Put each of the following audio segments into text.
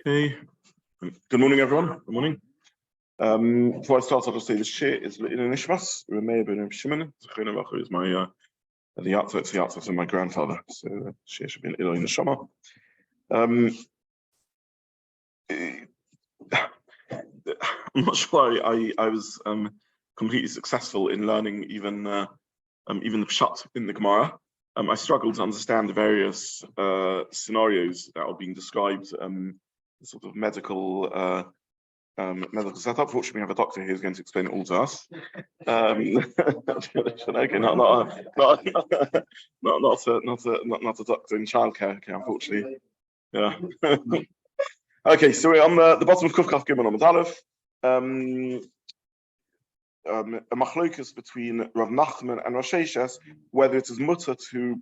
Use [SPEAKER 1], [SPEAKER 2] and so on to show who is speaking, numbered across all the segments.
[SPEAKER 1] Okay. Good morning, everyone. Good morning. Before I start, I'll just say the Shiur is in Yeshiva-style. Rabbi Zobin is my the yatzot of my grandfather. So the Shiur should be in the Shama. I'm not sure I was completely successful in learning even the pshat in the Gemara. I struggled to understand the various scenarios that are being described. The sort of medical setup. Fortunately, we have a doctor here who's going to explain it all to us. Okay, not a doctor in childcare. Okay, unfortunately. Yeah. Okay, so we're on the bottom of Kuf Kaf Gimel on Aleph. A machlokas between Rav Nachman and Rosh Hashanah, whether it is mutter to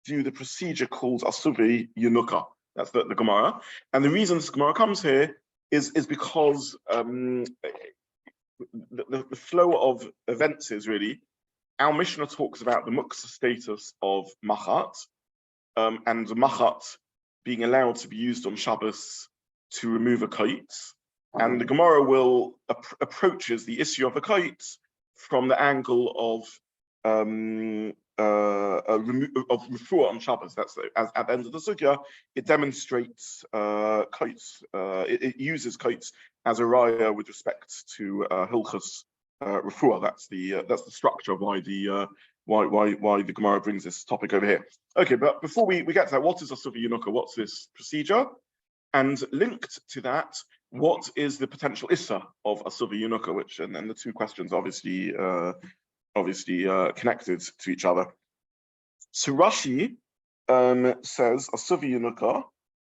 [SPEAKER 1] do the procedure called Asuvei Yanuka. That's the Gemara. And the reason this Gemara comes here is because the flow of events is really, our Mishnah talks about the muksa status of machat, and the machat being allowed to be used on Shabbos to remove a kite. And the Gemara will approaches the issue of a kite from the angle of refuah on Shabbos. That's at the end of the sugya. It demonstrates kites. It uses kites as a raya with respect to hilchos refuah. That's the structure of why the Gemara brings this topic over here. Okay, but before we get to that, what is Asuvei Yanuka? What's this procedure? And linked to that, what is the potential issa of Asuvei Yanuka? Which, and then the two questions obviously connected to each other. So Rashi says Asuvei Yanuka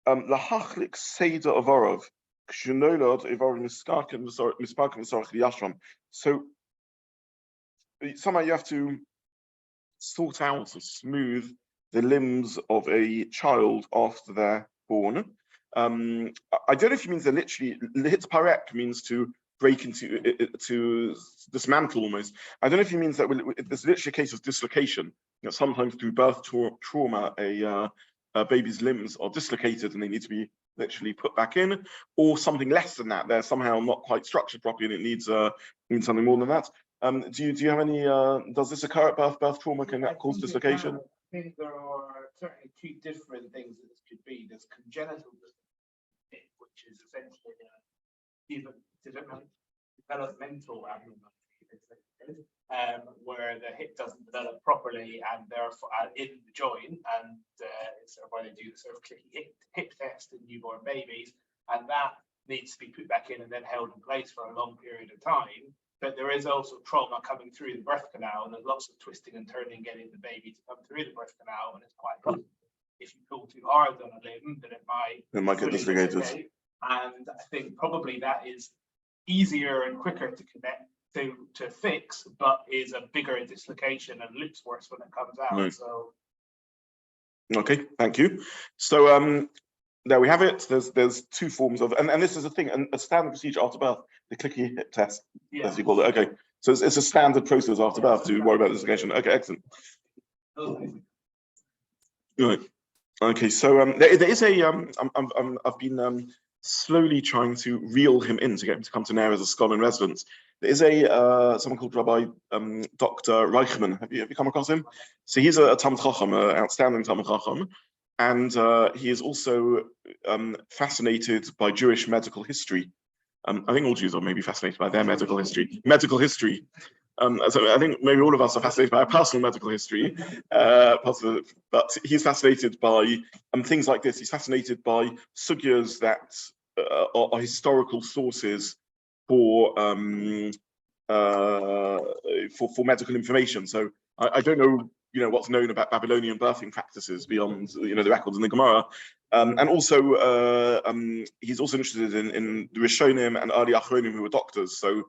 [SPEAKER 1] lahachlik seder avarov k'shenolad avarov misparkim v'sarach liyashram. So somehow you have to sort out or smooth the limbs of a child after they're born. I don't know if he means that literally hitparek means to break into to dismantle almost. I don't know if he means that there's literally a case of dislocation. You know, sometimes through birth trauma, a baby's limbs are dislocated and they need to be literally put back in, or something less than that. They're somehow not quite structured properly, and it needs something more than that. Do you have any? Does this occur at birth trauma? Can that cause dislocation?
[SPEAKER 2] I think there are certainly two different things that this could be. There's congenital dislocation, which is essentially developmental abnormality, where the hip doesn't develop properly and therefore in the joint, and it's sort of why they do the sort of clicky hip test in newborn babies, and that needs to be put back in and then held in place for a long period of time. But there is also trauma coming through the birth canal, and there's lots of twisting and turning getting the baby to come through the birth canal, and it's quite possible if you pull too hard on a limb that it might
[SPEAKER 1] get dislocated.
[SPEAKER 2] And I think probably that is easier and quicker to connect to fix, but is a bigger dislocation and looks worse when it comes out. Right. So
[SPEAKER 1] okay, thank you. So there we have it. There's two forms of, and this is a thing, a standard procedure after birth, the clicky hip test, as you call it. Okay, so it's a standard process after birth to worry about dislocation. Okay, excellent. Right. Okay, so there is a I've been slowly trying to reel him in to get him to come to Nair as a scholar in residence. There is a someone called Rabbi Dr. Reichman. Have you come across him? So he's a Talmid Chacham, an outstanding Talmid Chacham, and he is also fascinated by Jewish medical history. I think all Jews are maybe fascinated by their medical history. So I think maybe all of us are fascinated by our personal medical history, but he's fascinated by things like this. He's fascinated by sugyas that are historical sources for medical information. So I don't know, what's known about Babylonian birthing practices beyond, the records in the Gemara. And also, he's also interested in the Rishonim and early Achronim who were doctors. So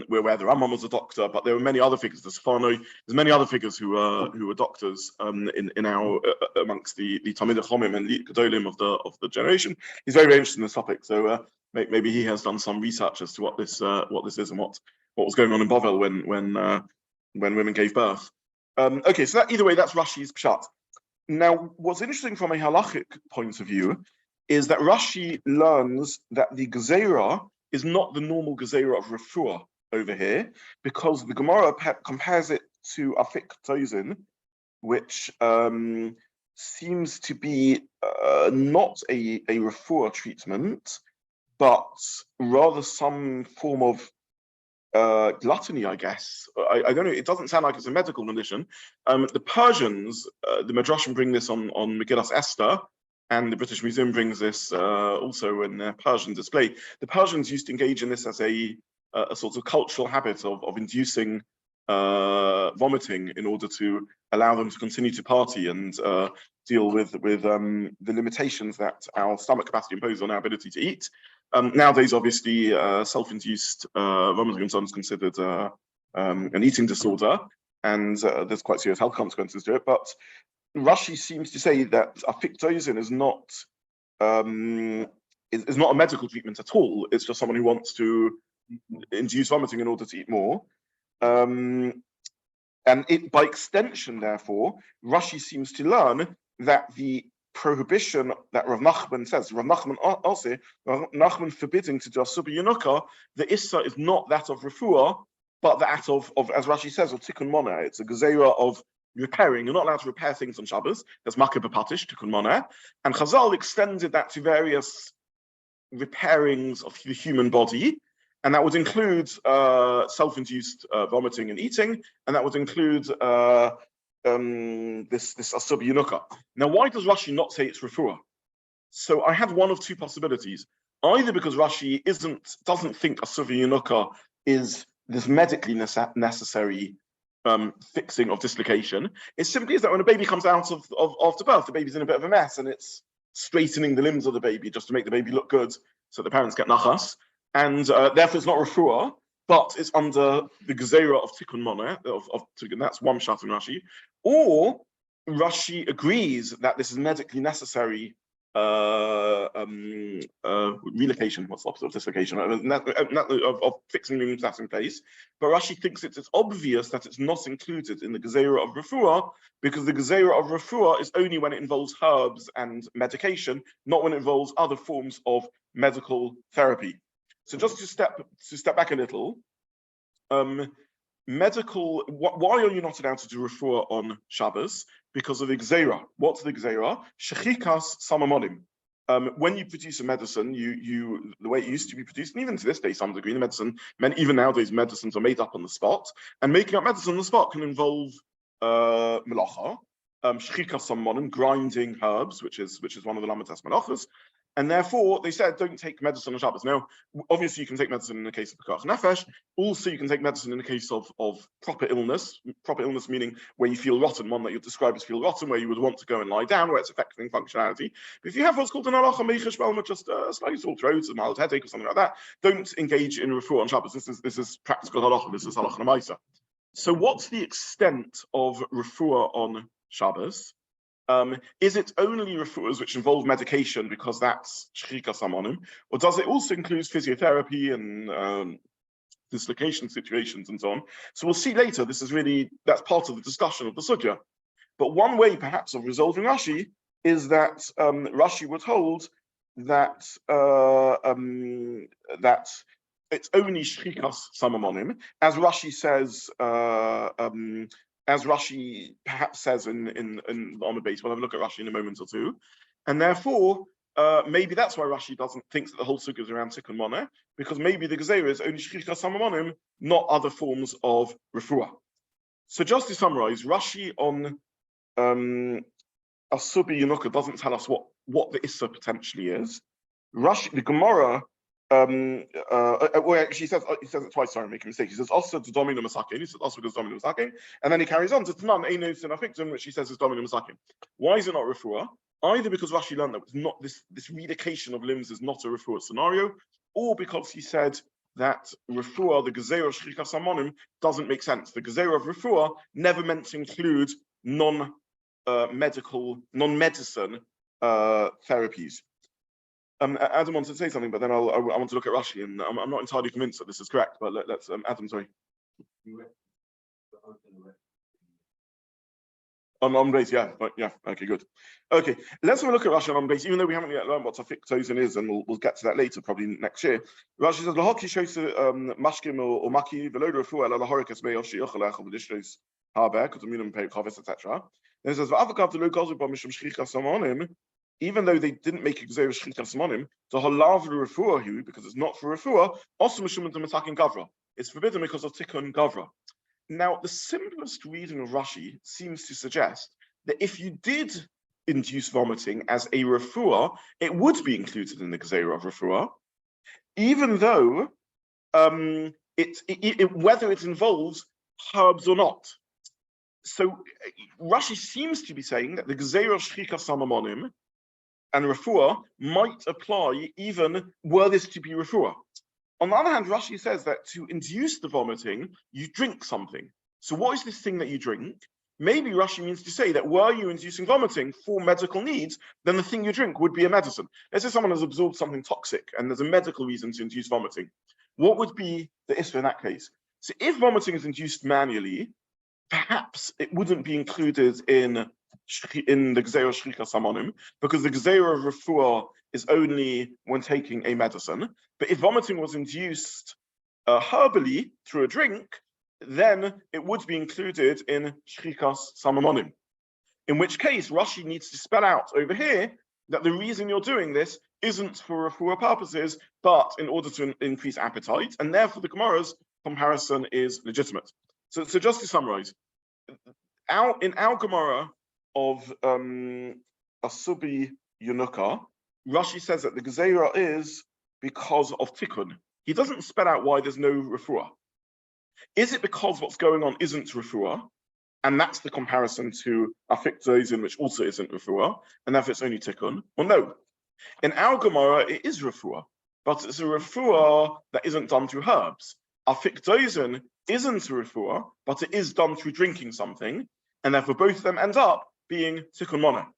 [SPEAKER 1] we're aware the Rambam was a doctor, but there were many other figures. There's many other figures who were doctors in our amongst the Talmidei Chacham and the Gedolim of the generation. He's very, very interested in this topic. So maybe he has done some research as to what this is and what was going on in Bavel when women gave birth. Okay, so either way, that's Rashi's pshat. Now, what's interesting from a halachic point of view is that Rashi learns that the Gezerah is not the normal Gezerah of Refuah over here, because the Gemara compares it to Afik Tozin, which seems to be not a Refuah treatment, but rather some form of gluttony, I guess. I don't know, it doesn't sound like it's a medical condition. The Persians, the Midrashim bring this on Megillas Esther, and the British Museum brings this also in their Persian display. The Persians used to engage in this as a sort of cultural habit of inducing vomiting in order to allow them to continue to party and deal with the limitations that our stomach capacity imposes on our ability to eat. Nowadays, obviously, self-induced vomiting and so on is considered an eating disorder, and there's quite serious health consequences to it. But Rashi seems to say that afictozin is not a medical treatment at all. It's just someone who wants to induce vomiting in order to eat more. And it, by extension, therefore, Rashi seems to learn that the prohibition that Rav Nachman says, Rav Nachman forbidding to do Asuvei Yanuka, the Issa is not that of Refuah, but that of, as Rashi says, of Tikkun Moneh. It's a Gezerah of repairing. You're not allowed to repair things on Shabbos. There's Makeh B'Patish, Tikkun Moneh. And Chazal extended that to various repairings of the human body. And that would include self-induced vomiting and eating, and that would include this Asuvei Yanuka. Now, why does Rashi not say it's Refuah? So I have one of two possibilities. Either because Rashi doesn't think Asuvei Yanuka is this medically necessary fixing of dislocation. It simply is that when a baby comes out of after birth, the baby's in a bit of a mess, and it's straightening the limbs of the baby just to make the baby look good, so the parents get nachas. And therefore it's not Refuah, but it's under the Gezerah of Tikkun Moneh, that's one shot in Rashi. Or Rashi agrees that this is medically necessary relocation, what's the opposite of dislocation, of fixing limbs that's in place. But Rashi thinks it's obvious that it's not included in the Gezerah of Refuah, because the Gezerah of Refuah is only when it involves herbs and medication, not when it involves other forms of medical therapy. So just to step back a little, why are you not allowed to do refuah on Shabbos? Because of the Gezerah. What's the Gezerah? Shechikas samamonim. When you produce a medicine, the way it used to be produced, and even to this day, some degree, even nowadays, medicines are made up on the spot, and making up medicine on the spot can involve melacha, shechikas samamonim, grinding herbs, which is one of the lamatas melachos. And therefore, they said, don't take medicine on Shabbos. Now, obviously, you can take medicine in the case of Pekach Nefesh. Also, you can take medicine in the case of proper illness. Proper illness meaning where you feel rotten, one that you describe as feel rotten, where you would want to go and lie down, where it's affecting functionality. But if you have what's called an halacha meichesh belma, just a slightly sore throat, a mild headache, or something like that, don't engage in refuah on Shabbos. This is practical halacha. This is halacha nemaisa. So, what's the extent of refuah on Shabbos? Is it only refuahs which involve medication because that's shchikas samamonim, or does it also include physiotherapy and dislocation situations and so on? So we'll see later. That's part of the discussion of the sugya. But one way, perhaps, of resolving Rashi is that Rashi would hold that that it's only shchikas samamonim, as Rashi says. As Rashi perhaps says on the base, we'll have a look at Rashi in a moment or two, and therefore maybe that's why Rashi thinks that the whole sugya is around Tikkun Moneh, because maybe the Gezerah is only shchikas samamonim, not other forms of refuah. So just to summarize, Rashi on Asuvei Yanuka doesn't tell us what the Issa potentially is. The Gemara. Well, actually, he says it twice. Sorry, I'm making a mistake. He says also to domino masakin. He says also because domino masakin, and then he carries on to Tanan Eino Sin Afictum, which he says is domino masakin. Why is it not refuah? Either because Rashi learned that it's not this relocation of limbs is not a refuah scenario, or because he said that refuah, the Gezerah of shchikas samamonim, doesn't make sense. The Gezerah of refuah never meant to include non-medicine therapies. Adam wants to say something, but then I want to look at Rashi, and I'm not entirely convinced that this is correct. But let's Adam, sorry. On base, yeah, okay, good. Okay, let's have a look at Rashi on base, even though we haven't yet learned what Tafik Tozin is, and we'll get to that later, probably next year. Rashi says, Lahaki shows mashkim or maki, veloda refuah, la lahorikas mei of shiuch alech, of additionals, haber, kutuminum pei chavis, etc. Then it says, v'avakav the lokazu ba mishum shchicha samonim, even though they didn't make a gzeir shchicha samonim, to halav refuah hu, because it's not for refuah, also mishum to matakin gavra. It's forbidden because of tikkun gavra. Now, the simplest reading of Rashi seems to suggest that if you did induce vomiting as a refuah, it would be included in the gzeira of refuah, even though whether it involves herbs or not. So Rashi seems to be saying that the gzeira of shchika samamonim and refuah might apply even were this to be refuah. On the other hand, Rashi says that to induce the vomiting, you drink something. So what is this thing that you drink? Maybe Rashi means to say that were you inducing vomiting for medical needs, then the thing you drink would be a medicine. Let's say someone has absorbed something toxic and there's a medical reason to induce vomiting. What would be the issue in that case? So if vomiting is induced manually, perhaps it wouldn't be included in the Gzeira Shrika Samonim, because the Gzeira of Refuah is only when taking a medicine. But if vomiting was induced herbally through a drink, then it would be included in Shrikas Samamonim. In which case, Rashi needs to spell out over here that the reason you're doing this isn't for refuah purposes, but in order to increase appetite, and therefore the Gemara's comparison is legitimate. So just to summarize, in our Gemara of Asuvei Yanuka, Rashi says that the Gezeira is because of tikkun. He doesn't spell out why there's no refuah. Is it because what's going on isn't refuah, and that's the comparison to afik zozin, which also isn't refuah, and therefore it's only tikkun? Well, no. In our Gemara, it is refuah, but it's a refuah that isn't done through herbs. Afik zozin isn't a refuah, but it is done through drinking something, and therefore both of them end up being tikkun mona.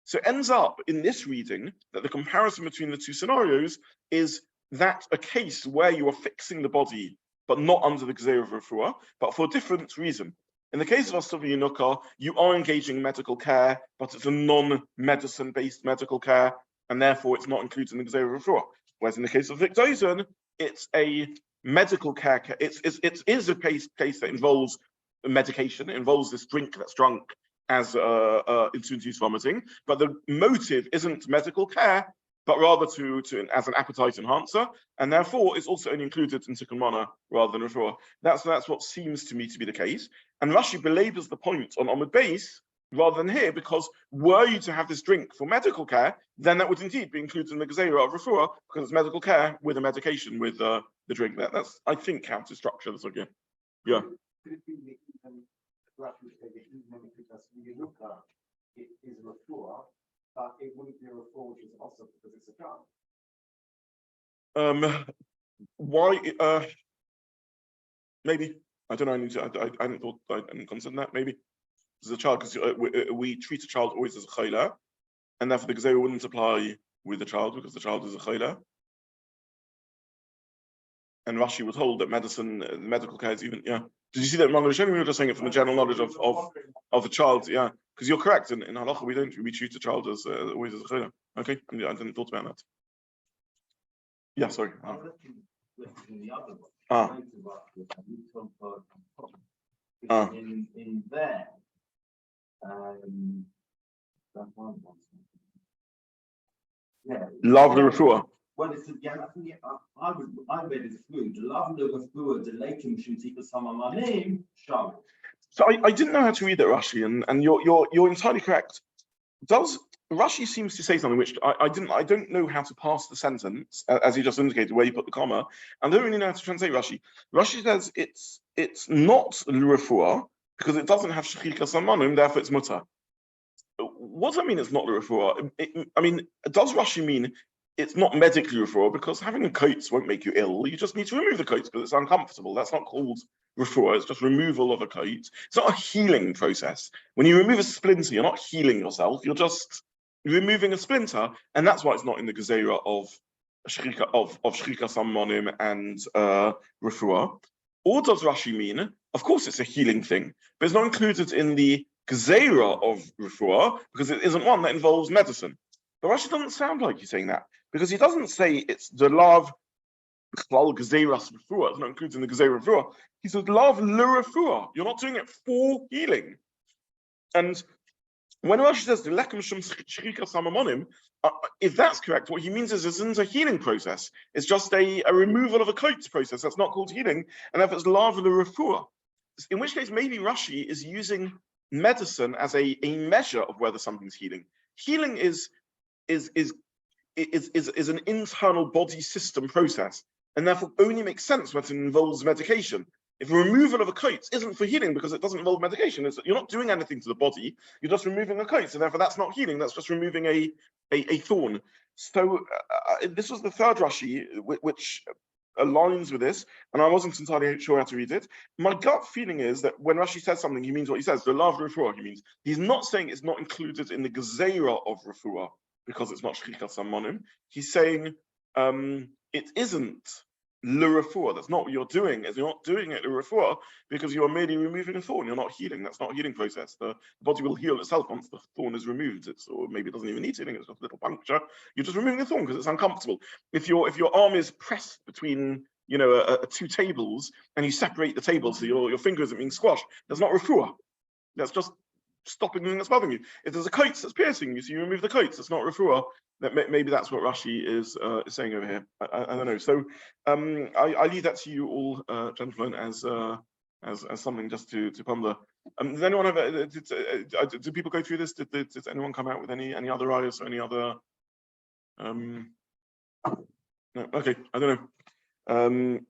[SPEAKER 1] So it ends up in this reading that the comparison between the two scenarios is that a case where you are fixing the body, but not under the gzeir of refuah, but for a different reason. In the case of Asuvei Yanuka, you are engaging in medical care, but it's a non-medicine based medical care, and therefore it's not included in the gzeir of refuah. Whereas in the case of Vikdozen, it's a medical care. It is a case that involves medication. It involves this drink that's drunk as to induce vomiting, but the motive isn't medical care, but rather to as an appetite enhancer, and therefore it's also only included in tikkun mana rather than refuah. That's what seems to me to be the case. And Rashi belabors the point on Amud Beis rather than here, because were you to have this drink for medical care, then that would indeed be included in the gezeira of refuah, because it's medical care with a medication with the drink. That's, I think, how to structure this again. Yeah.
[SPEAKER 3] Could it be that Rashi said that even because Yanuka is refuah, but it wouldn't be a refuah which is also because it's a child?
[SPEAKER 1] Why? Maybe. I don't know. I hadn't considered that. Maybe as a child, because we treat a child always as a chayla, and therefore the gezeira wouldn't apply with the child because the child is a chayla. And Rashi was told that medical care is even, yeah. Did you see that? We were just saying it from the general knowledge of the child, yeah. Because you're correct. In Halacha, we treat the child as always as a chayla. Okay, I didn't thought about that. Yeah, sorry.
[SPEAKER 3] In there,
[SPEAKER 1] Love the refuah.
[SPEAKER 3] Well, it's again. I think I read it through. The love the refuah, the lakim shemtika samamanim sham.
[SPEAKER 1] So I didn't know how to read that Rashi, and you're entirely correct. Rashi seems to say something which I don't know how to pass the sentence, as he just indicated, where you put the comma. I don't really know how to translate Rashi. Rashi says it's not l'refuah because it doesn't have shechika samanim, therefore it's mutar. What does that mean? It's not l'refuah. I mean, does Rashi mean it's not medically refuah because having a coat won't make you ill? You just need to remove the coat because it's uncomfortable. That's not called refuah. It's just removal of a coat. It's not a healing process. When you remove a splinter, you're not healing yourself. You're just removing a splinter, and that's why it's not in the gezeira of shrika sammonim and refuah. Or does Rashi mean, of course, it's a healing thing, but it's not included in the gzeira of refuah because it isn't one that involves medicine. But Rashi doesn't sound like he's saying that because he doesn't say it's the lav klal gezeiras refuah. It's not included in the gezeira refuah. He says lav l'refuah. You're not doing it for healing. And when Rashi says the lekem shum shrikas hamamonim, if that's correct, what he means is this isn't a healing process. It's just a removal of a coat process. That's not called healing, and therefore it's lav l'refuah. In which case, maybe Rashi is using medicine as a measure of whether something's healing. Healing is an internal body system process, and therefore only makes sense when it involves medication. If a removal of a coat isn't for healing because it doesn't involve medication, you're not doing anything to the body, you're just removing a coat, so therefore that's not healing, that's just removing a thorn. So this was the third Rashi, which aligns with this, and I wasn't entirely sure how to read it. My gut feeling is that when Rashi says something, he means what he says. The lav refuah, he means. He's not saying it's not included in the gezeira of refuah because it's not shchichas hamonim. He's saying it isn't l'refuah. That's not what you're doing. You're not doing it l'refuah because you are merely removing a thorn. You're not healing. That's not a healing process. The body will heal itself once the thorn is removed. Or maybe it doesn't even need healing. It's just a little puncture. You're just removing a thorn because it's uncomfortable. If your arm is pressed between two tables and you separate the tables so your finger isn't being squashed, that's not refuah. That's just stopping anything that's bothering you. If there's a coat that's piercing you, so you remove the coats, that's not refuah. Maybe that's what Rashi is saying over here. I don't know. So I leave that to you all, gentlemen, as something just to ponder. Does anyone have? Do people go through this? Did anyone come out with any other ayahs or any other? No. Okay, I don't know.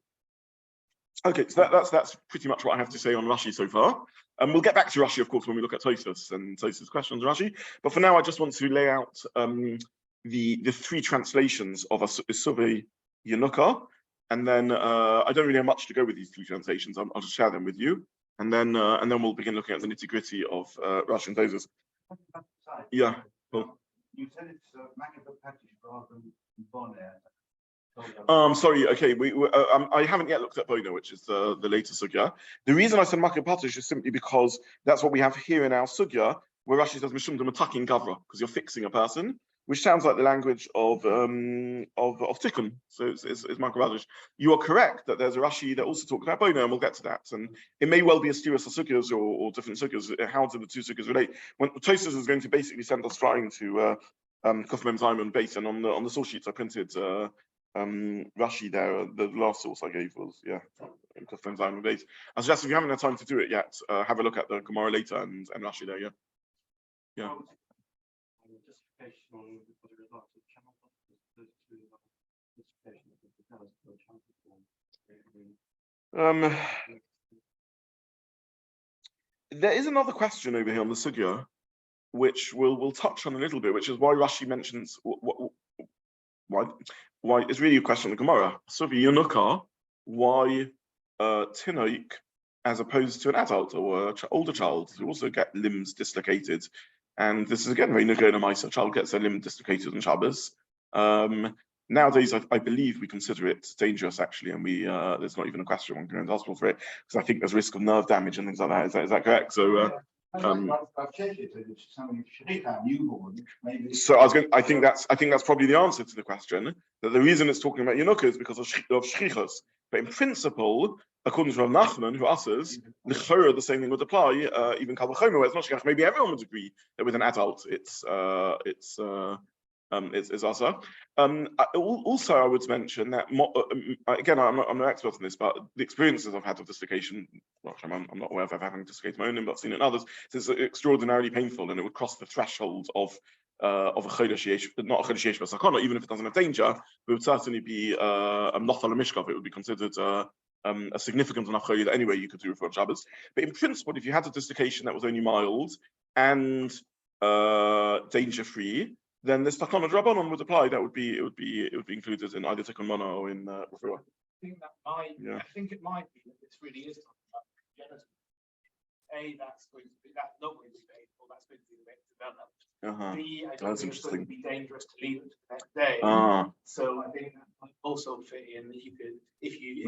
[SPEAKER 1] Okay, so that's pretty much what I have to say on Rashi so far. We'll get back to Rashi, of course, when we look at Tosfos and Tosfos questions, Rashi. But for now, I just want to lay out the three translations of Asuvei Yanuka, and then I don't really have much to go with these three translations. I'll just share them with you, and then we'll begin looking at the nitty-gritty of Rashi and Tosfos. Yeah. Cool.
[SPEAKER 3] You said it's Masechet Shabbat rather than Boner.
[SPEAKER 1] Sorry. Okay, I haven't yet looked at Boner, which is the latest sugya. The reason I said Masechet Shabbat is simply because that's what we have here in our sugya, where Rashi says Mishum Matakin Gavra, because you're fixing a person, which sounds like the language of Tikkun. So it's Masechet Shabbat. You are correct that there's a Rashi that also talks about Boner, and we'll get to that. And it may well be a series of sugyas or different sugyas. How do the two sugyas relate? When Tosfos is going to basically send us flying to Kuf Mem Zayin Beit, and on the source sheets I printed. Rashi there, the last source I gave was Kuf Mem Zayin Beit. I suggest if you haven't had time to do it yet, have a look at the Gemara later and Rashi there. Yeah. There is another question over here on the sugya, which we'll touch on a little bit, which is why Rashi mentions why it's really a question of the Gemara. So Yanuka, why Tinoik as opposed to an adult or an older child who also get limbs dislocated? And this is again very Nugona Maisa. A child gets their limb dislocated on Shabbos. Nowadays, I believe we consider it dangerous actually, and there's not even a question one can go into hospital for it because I think there's risk of nerve damage and things like that. Is that correct? So. So I think that's probably the answer to the question. That the reason it's talking about Yanuka is because of shchichos. But in principle, according to Rav Nachman, who utters, the same thing would apply. Even Kal V'chomer, where it's not shchichos. Maybe everyone would agree that with an adult, it's asa. Also, I would mention that again, I'm not an expert on this, but the experiences I've had of dislocation, well, I'm not aware of ever having dislocated my own limb, but I've seen it in others. It's extraordinarily painful, and it would cross the threshold of a chodesh yesh, not a chodesh yesh b'sakana, even if it doesn't have danger. It would certainly be a nothal mishkav. It would be considered a significant enough chodesh that anyway you could do it for Shabbos. But in principle, if you had a dislocation that was only mild and danger-free, then this takana drabanon would apply. That would be included in either tikkun mana or in refuah.
[SPEAKER 2] I think it might be that this really is talking about genital. That's going to be not going to be painful. That's going to be developed. B, I don't think it's going to be dangerous to leave it to the next day. So I think that might also fit in that you could, if you.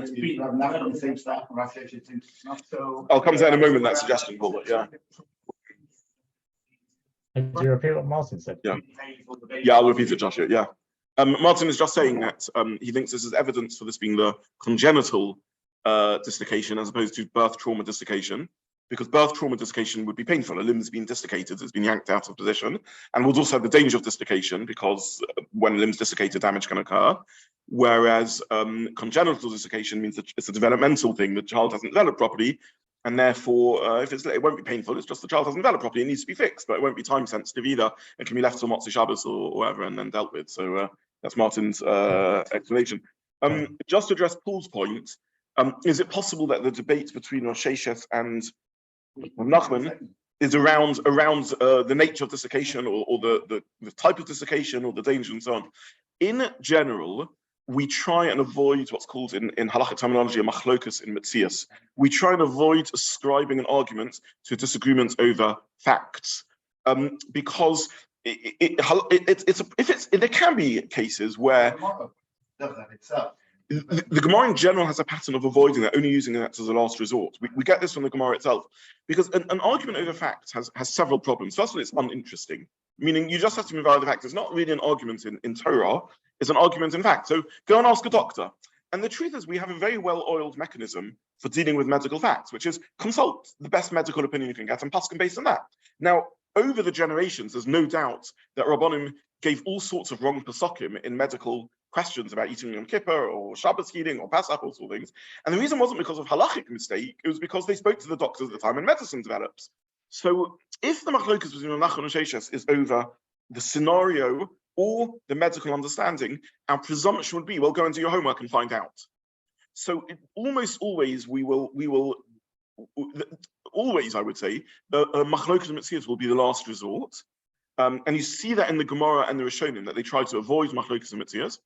[SPEAKER 3] Nothing thinks that.
[SPEAKER 2] So
[SPEAKER 1] I'll come to that in a moment. That suggestion, Paul. But yeah.
[SPEAKER 4] Do you repeat what Martin said?
[SPEAKER 1] Yeah. Yeah, I'll repeat it, Joshua. Yeah. Martin is just saying that he thinks this is evidence for this being the congenital dislocation as opposed to birth trauma dislocation, because birth trauma dislocation would be painful. A limb's been dislocated, it's been yanked out of position, and would also have the danger of dislocation because when a limb's dislocated, damage can occur. Whereas congenital dislocation means that it's a developmental thing. The child hasn't developed properly, and therefore, it won't be painful. It's just the child hasn't developed properly. It needs to be fixed, but it won't be time sensitive either. It can be left till Masechet Shabbat or whatever, and then dealt with. So that's Martin's explanation. Just to address Paul's point, is it possible that the debate between Masechet and Nachman is around the nature of dislocation or the type of dislocation or the danger and so on? In general, we try and avoid what's called in Halacha terminology a machlokus in Metzias. We try and avoid ascribing an argument to disagreement over facts, because there can be cases where the Gemara in general has a pattern of avoiding that, only using that as a last resort. We get this from the Gemara itself, because an argument over facts has several problems. First of all, it's uninteresting, meaning you just have to verify the facts. It's not really an argument in Torah, it's an argument in fact. So go and ask a doctor. And the truth is we have a very well-oiled mechanism for dealing with medical facts, which is consult the best medical opinion you can get and paskin based on that. Now, over the generations, there's no doubt that Rabbanim gave all sorts of wrong pasokim in medical questions about eating Yom Kippur or Shabbos healing or Pesach, all sorts of things. And the reason wasn't because of halachic mistake, it was because they spoke to the doctors at the time and medicine develops. So if the machlokas between Nachman and Sheshes is over the scenario or the medical understanding, our presumption would be, well, go and do your homework and find out. So almost always we will always, I would say, machlokas and Metzias will be the last resort. And you see that in the Gemara and the Rishonim, that they try to avoid machlokas and Metzias.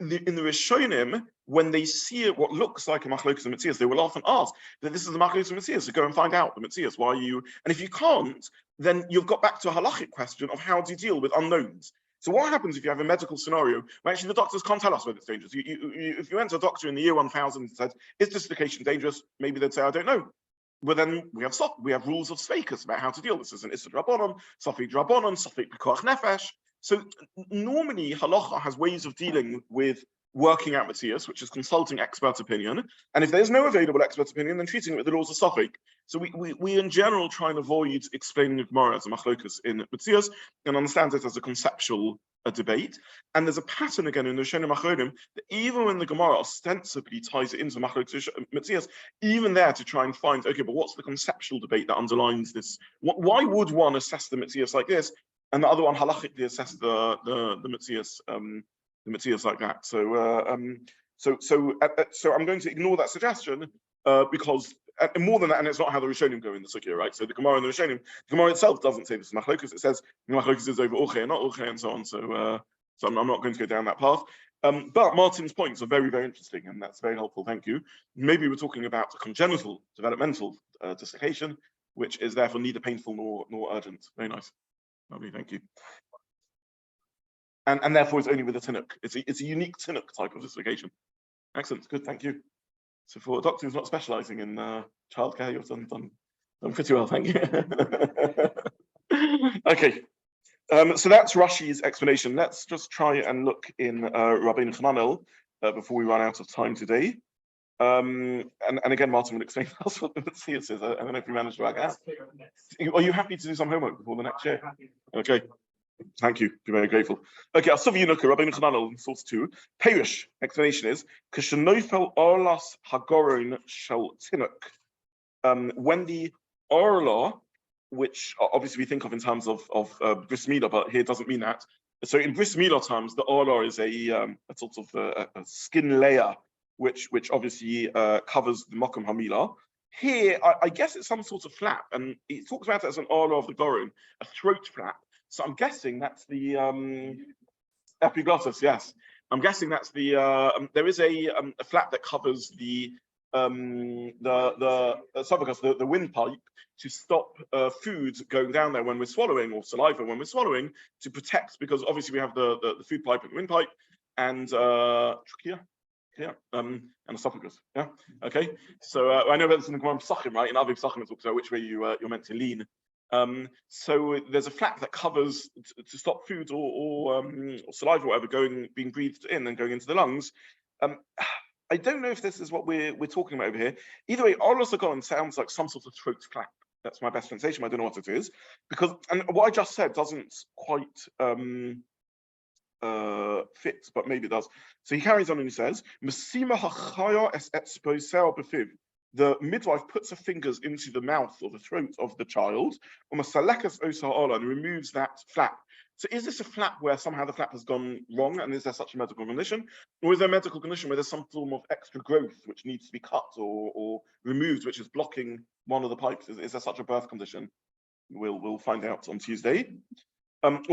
[SPEAKER 1] In the Rishonim, when they see what looks like a machlokas and Metzias, they will often ask that this is the machlokas and Metzias, so go and find out the Metzias. Why are you? And if you can't, then you've got back to a halachic question of how do you deal with unknowns. So what happens if you have a medical scenario where actually the doctors can't tell us whether it's dangerous? If you went to a doctor in the year 1000 and said, is dislocation dangerous? Maybe they'd say, I don't know. But then we have rules of sveikus about how to deal with this. There's an Issa Drabonon, Safik Drabonon, Safik Pikuach Nefesh. So normally Halacha has ways of dealing with working out Metzias, which is consulting expert opinion. And if there's no available expert opinion, then treating it with the laws of Safik. So we in general try and avoid explaining the Gemara as a machlokus in Metzias and understand it as a conceptual debate. And there's a pattern again in the Rishonim Achronim that even when the Gemara ostensibly ties it into machlokus Metzias, even there to try and find, okay, but what's the conceptual debate that underlines this? Why would one assess the Metzias like this, and the other one halachically assess the Metzias like that? So I'm going to ignore that suggestion because. And more than that, and it's not how the Rishonim go in the Sugya, right? So the Gemara and the Rishonim, the Gemara itself doesn't say this is machlokus. It says machlokus is over Urche and not Urche and so on. So I'm not going to go down that path. But Martin's points are very, very interesting, and that's very helpful. Thank you. Maybe we're talking about a congenital developmental dislocation, which is therefore neither painful nor urgent. Very nice. Lovely. Thank you. And therefore, it's only with a tinuk. It's a unique tinuk type of dislocation. Excellent. Good. Thank you. So for a doctor who's not specialising in childcare, you've done pretty well, thank you. Okay, so that's Rashi's explanation. Let's just try and look in Rabbi Hananel before we run out of time today. And again, Martin will explain to us what the Metzias is. I don't know if we managed to work out. Are you happy to do some homework before the next year? Okay. Thank you. Be very grateful. Okay, Asuvei Yanuka, Rabbi Hananel, source 2. Perish explanation is Kashanofel Orlas Hagoron Shel Tinuk. When the Orla, which obviously we think of in terms of bris milah, but here it doesn't mean that. So in bris milah terms, the Orla is a sort of a skin layer which obviously covers the Mokum Hamilah. Here, I guess it's some sort of flap, and he talks about it as an Orla of the Goron, a throat flap. So I'm guessing that's the epiglottis. Yes, I'm guessing that's the. There is a flap that covers the esophagus, the windpipe, to stop food going down there when we're swallowing, or saliva when we're swallowing, to protect, because obviously we have the food pipe and the windpipe and trachea. Yeah, and esophagus. Yeah, okay. So I know that's in the Gemara Pesachim, right? In Aviv Pesachim, it talks about which way you're meant to lean So there's a flap that covers to stop food or saliva or whatever being breathed in and going into the lungs. I don't know if this is what we're talking about over here. Either way, Oros sounds like some sort of throat flap. That's my best translation. I don't know what it is, and what I just said doesn't quite fit, but maybe it does. So he carries on and he says, the midwife puts her fingers into the mouth or the throat of the child, and removes that flap. So is this a flap where somehow the flap has gone wrong, and is there such a medical condition? Or is there a medical condition where there's some form of extra growth which needs to be cut or removed, which is blocking one of the pipes? Is there such a birth condition? We'll find out on Tuesday. And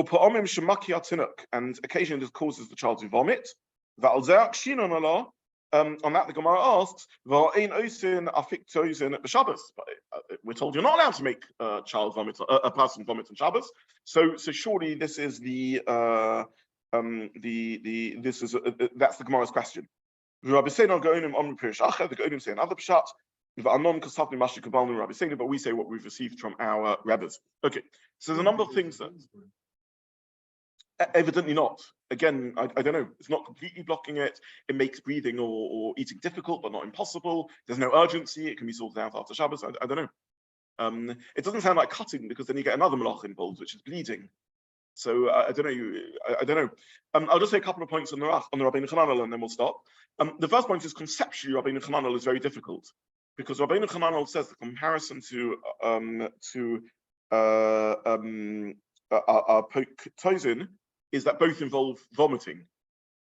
[SPEAKER 1] occasionally this causes the child to vomit. On that, the Gemara asks, but we're told you're not allowed to make a child vomit, a person vomit on Shabbos. So surely this is that's the Gemara's question. The Gaonim say another pshat. But we say what we've received from our rabbis. Okay, so there's a number of things that evidently not. Again, I don't know. It's not completely blocking it. It makes breathing or eating difficult, but not impossible. There's no urgency. It can be sorted out after Shabbos. I don't know. It doesn't sound like cutting, because then you get another melach involved, which is bleeding. So I don't know. I don't know. I'll just say a couple of points on the Rabbeinu Chananel, and then we'll stop. The first point is conceptually, Rabbeinu Chananel is very difficult, because Rabbeinu Chananel says the comparison to Tozin is that both involve vomiting.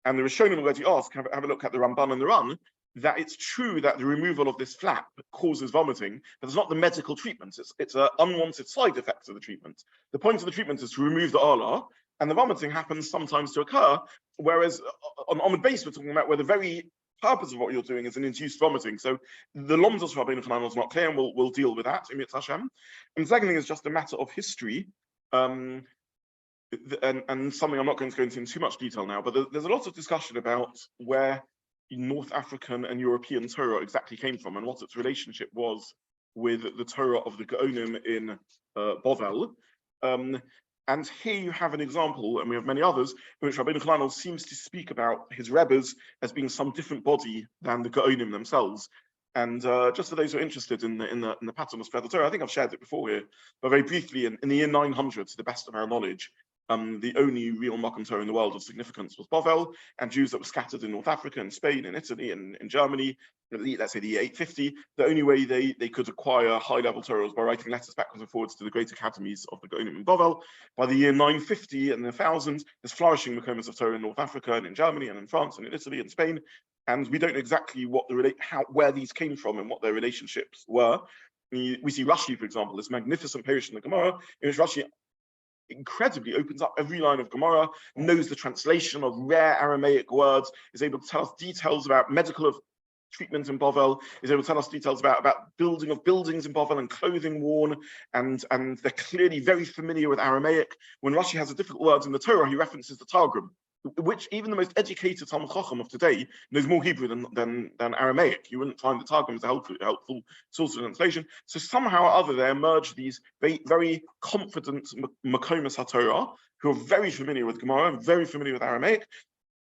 [SPEAKER 1] And the Rishonim already asked, have a look at the Ramban and the Run, that it's true that the removal of this flap causes vomiting, but it's not the medical treatment. It's an unwanted side effect of the treatment. The point of the treatment is to remove the ala, and the vomiting happens sometimes to occur, whereas on Amud Beis we're talking about where the very purpose of what you're doing is an induced vomiting. So the Lomzos of Rabbeinu Chananel is not clear, and we'll deal with that, Im Yitz Hashem. And the second thing is just a matter of history, and something I'm not going to go into in too much detail now, but there's a lot of discussion about where North African and European Torah exactly came from and what its relationship was with the Torah of the Gaonim in Bovel. And here you have an example, and we have many others, in which Rabbeinu Chananel seems to speak about his rebbes as being some different body than the Gaonim themselves. And just for those who are interested in the pattern of spread the Torah, I think I've shared it before here, but very briefly, in the year 900, to the best of our knowledge, the only real Makom Torah in the world of significance was Bovel, and Jews that were scattered in North Africa and Spain and Italy and in Germany, let's say the year 850, the only way they could acquire high-level Torah was by writing letters backwards and forwards to the great academies of the Gaonim and Bovel. By the year 950 and the 1000s, there's flourishing Makomas of Torah in North Africa and in Germany and in France and in Italy and Spain, and we don't know exactly what where these came from and what their relationships were. We see Rashi, for example, this magnificent parish in the Gemara, in which Rashi incredibly opens up every line of Gemara, knows the translation of rare Aramaic words, is able to tell us details about medical treatment in Bovel, is able to tell us details about building of buildings in Bovel and clothing worn, and they're clearly very familiar with Aramaic. When Rashi has a difficult words in the Torah, he references the Targum, which even the most educated Talmud Chacham of today knows more Hebrew than Aramaic. You wouldn't find the Targum as a helpful source of translation. So somehow or other, they emerge these very, very confident Makomas HaTorah who are very familiar with Gemara and very familiar with Aramaic,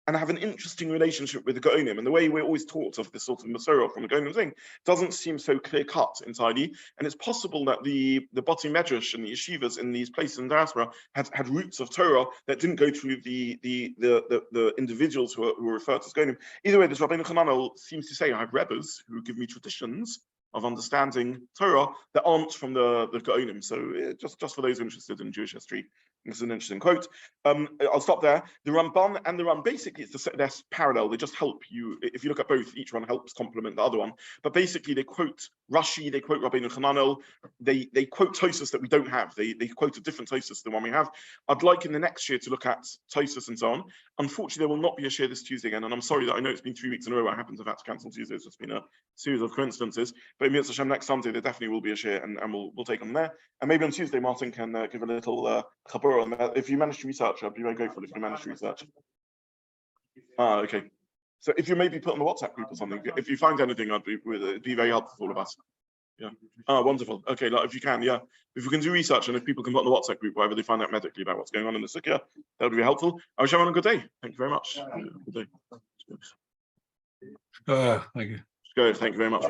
[SPEAKER 1] and have an interesting relationship with the Gaonim. And the way we're always taught of this sort of Masorah from the Gaonim thing doesn't seem so clear-cut entirely. And it's possible that the Bati Medrash and the yeshivas in these places in diaspora had roots of Torah that didn't go through the individuals who were referred to as Gaonim. Either way, this Rabbeinu Chananel seems to say, I have rebbes who give me traditions of understanding Torah that aren't from the Gaonim. So just for those interested in Jewish history, this is an interesting quote. I'll stop there. The Ramban and the Ram, basically, they're parallel. They just help you. If you look at both, each one helps complement the other one. But basically, they quote Rashi, they quote Rabbeinu Chananel, they quote Tosas that we don't have. They quote a different Tosas than one we have. I'd like in the next year to look at Tosas and so on. Unfortunately, there will not be a share this Tuesday again, and I'm sorry that I know it's been 3 weeks in a row. I happen to have had to cancel Tuesday. It's just been a series of coincidences. But in Yitz Hashem, next Sunday, there definitely will be a share, and we'll take them there. And maybe on Tuesday, Martin can give a little chaburah on that. If you manage to research, I'd be very grateful if you manage to research. Okay. So if you maybe put on the WhatsApp group or something, if you find anything, it'd be very helpful for all of us. Yeah. Oh, wonderful. Okay, like, if you can, yeah. If we can do research and if people can put in the WhatsApp group, wherever they find out medically about what's going on in the Sukkah, that would be helpful. I wish everyone a good day. Thank you very much. Good day.
[SPEAKER 4] Thank you.
[SPEAKER 1] Go. Thank you very much.